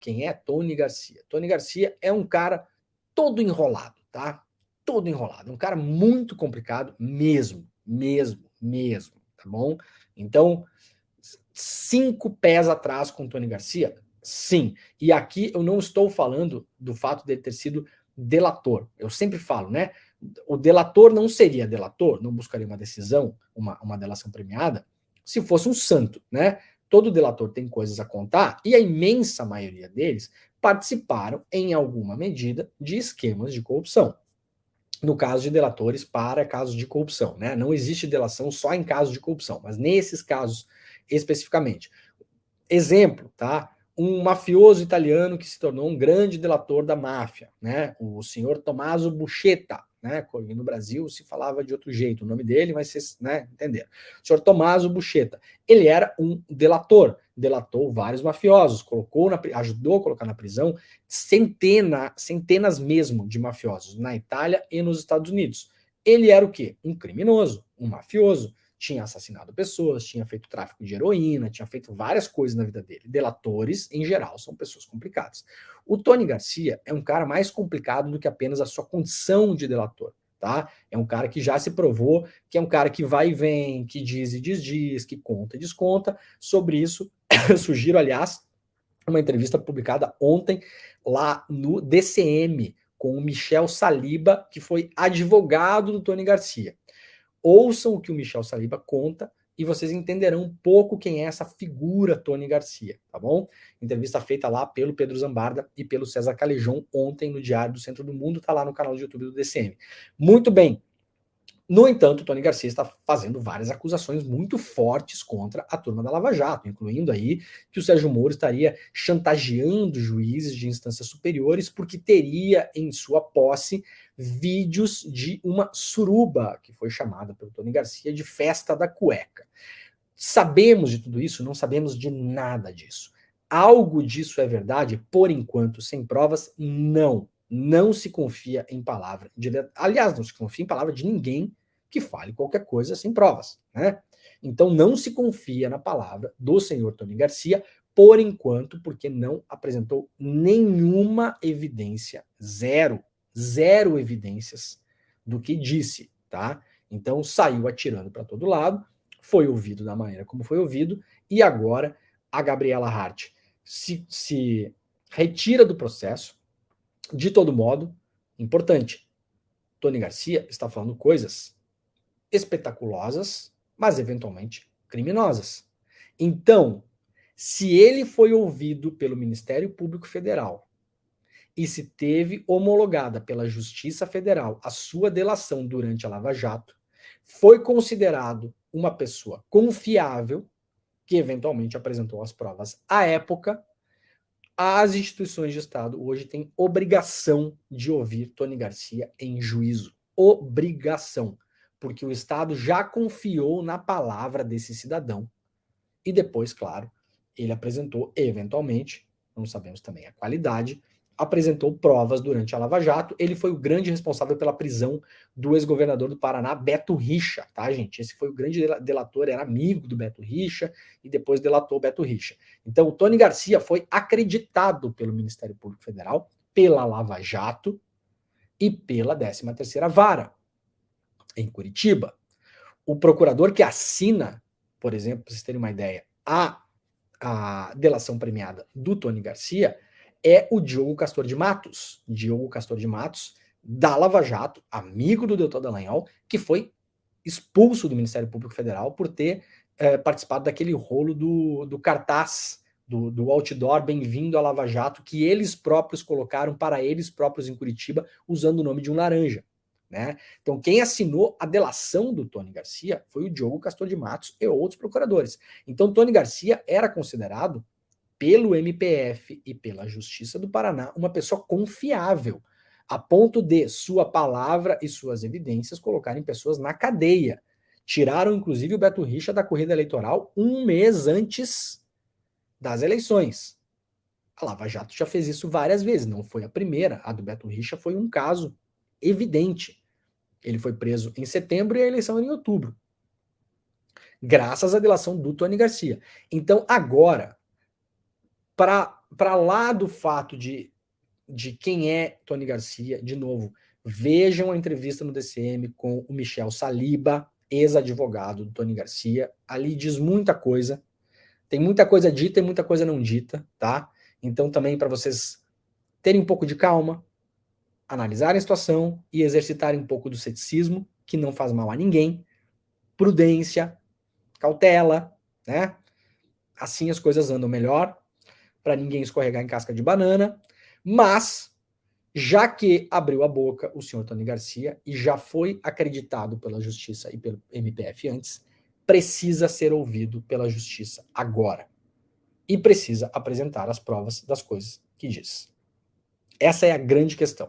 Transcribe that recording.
quem é Tony Garcia. Tony Garcia é um cara todo enrolado, tá? Todo enrolado. Um cara muito complicado mesmo, tá bom? Então, 5 pés atrás com o Tony Garcia? Sim. E aqui eu não estou falando do fato dele ter sido delator. Eu sempre falo, né? O delator não seria delator, não buscaria uma decisão, uma delação premiada, se fosse um santo, né? Todo delator tem coisas a contar e a imensa maioria deles participaram, em alguma medida, de esquemas de corrupção. No caso de delatores para casos de corrupção, né? Não existe delação só em casos de corrupção, mas nesses casos especificamente. Exemplo, tá? Um mafioso italiano que se tornou um grande delator da máfia, né? O senhor Tommaso Buscetta, né? No Brasil se falava de outro jeito o nome dele, mas vocês, né, entenderam. O senhor Tommaso Buscetta, ele era um delator, delatou vários mafiosos, ajudou a colocar na prisão centenas mesmo de mafiosos na Itália e nos Estados Unidos. Ele era o quê? Um criminoso, um mafioso. Tinha assassinado pessoas, tinha feito tráfico de heroína, tinha feito várias coisas na vida dele. Delatores, em geral, são pessoas complicadas. O Tony Garcia é um cara mais complicado do que apenas a sua condição de delator, tá? É um cara que já se provou que é um cara que vai e vem, que diz e desdiz, que conta e desconta. Sobre isso, eu sugiro, aliás, uma entrevista publicada ontem lá no DCM, com o Michel Saliba, que foi advogado do Tony Garcia. Ouçam o que o Michel Saliba conta e vocês entenderão um pouco quem é essa figura Tony Garcia, tá bom? Entrevista feita lá pelo Pedro Zambarda e pelo César Calejon ontem no Diário do Centro do Mundo, tá lá no canal do YouTube do DCM. Muito bem. No entanto, o Tony Garcia está fazendo várias acusações muito fortes contra a turma da Lava Jato, incluindo aí que o Sérgio Moro estaria chantageando juízes de instâncias superiores porque teria em sua posse vídeos de uma suruba, que foi chamada pelo Tony Garcia de festa da cueca. Sabemos de tudo isso? Não sabemos de nada disso. Algo disso é verdade? Por enquanto, sem provas, não. Não se confia em palavra de... Aliás, não se confia em palavra de ninguém que fale qualquer coisa sem provas, né? Então não se confia na palavra do senhor Tony Garcia, por enquanto, porque não apresentou nenhuma evidência, zero evidências do que disse, tá? Então saiu atirando para todo lado, foi ouvido da maneira como foi ouvido, e agora a Gabriela Hart se retira do processo. De todo modo, importante, Tony Garcia está falando coisas espetaculosas, mas eventualmente criminosas. Então, se ele foi ouvido pelo Ministério Público Federal e se teve homologada pela Justiça Federal a sua delação durante a Lava Jato, foi considerado uma pessoa confiável, que eventualmente apresentou as provas à época, as instituições de Estado hoje têm obrigação de ouvir Tony Garcia em juízo. Obrigação. Porque o Estado já confiou na palavra desse cidadão. E depois, claro, ele apresentou, eventualmente, não sabemos também a qualidade, apresentou provas durante a Lava Jato. Ele foi o grande responsável pela prisão do ex-governador do Paraná, Beto Richa, tá, gente? Esse foi o grande delator, era amigo do Beto Richa e depois delatou o Beto Richa. Então, o Tony Garcia foi acreditado pelo Ministério Público Federal, pela Lava Jato e pela 13ª Vara, em Curitiba. O procurador que assina, por exemplo, para vocês terem uma ideia, a delação premiada do Tony Garcia é o Diogo Castor de Matos. Diogo Castor de Matos, da Lava Jato, amigo do Deltan Dallagnol, que foi expulso do Ministério Público Federal por ter participado daquele rolo do cartaz, do outdoor Bem-vindo à Lava Jato, que eles próprios colocaram para eles próprios em Curitiba, usando o nome de um laranja. Né? Então, quem assinou a delação do Tony Garcia foi o Diogo Castor de Matos e outros procuradores. Então, Tony Garcia era considerado, pelo MPF e pela Justiça do Paraná, uma pessoa confiável, a ponto de sua palavra e suas evidências colocarem pessoas na cadeia. Tiraram, inclusive, o Beto Richa da corrida eleitoral um mês antes das eleições. A Lava Jato já fez isso várias vezes, não foi a primeira. A do Beto Richa foi um caso evidente. Ele foi preso em setembro e a eleição era em outubro. Graças à delação do Tony Garcia. Então, agora, para para lá do fato de quem é Tony Garcia, de novo, vejam a entrevista no DCM com o Michel Saliba, ex-advogado do Tony Garcia. Ali diz muita coisa. Tem muita coisa dita e muita coisa não dita, tá? Então também para vocês terem um pouco de calma, analisarem a situação e exercitarem um pouco do ceticismo, que não faz mal a ninguém, prudência, cautela, né? Assim as coisas andam melhor, para ninguém escorregar em casca de banana, mas já que abriu a boca o senhor Tony Garcia e já foi acreditado pela justiça e pelo MPF antes, precisa ser ouvido pela justiça agora. E precisa apresentar as provas das coisas que diz. Essa é a grande questão.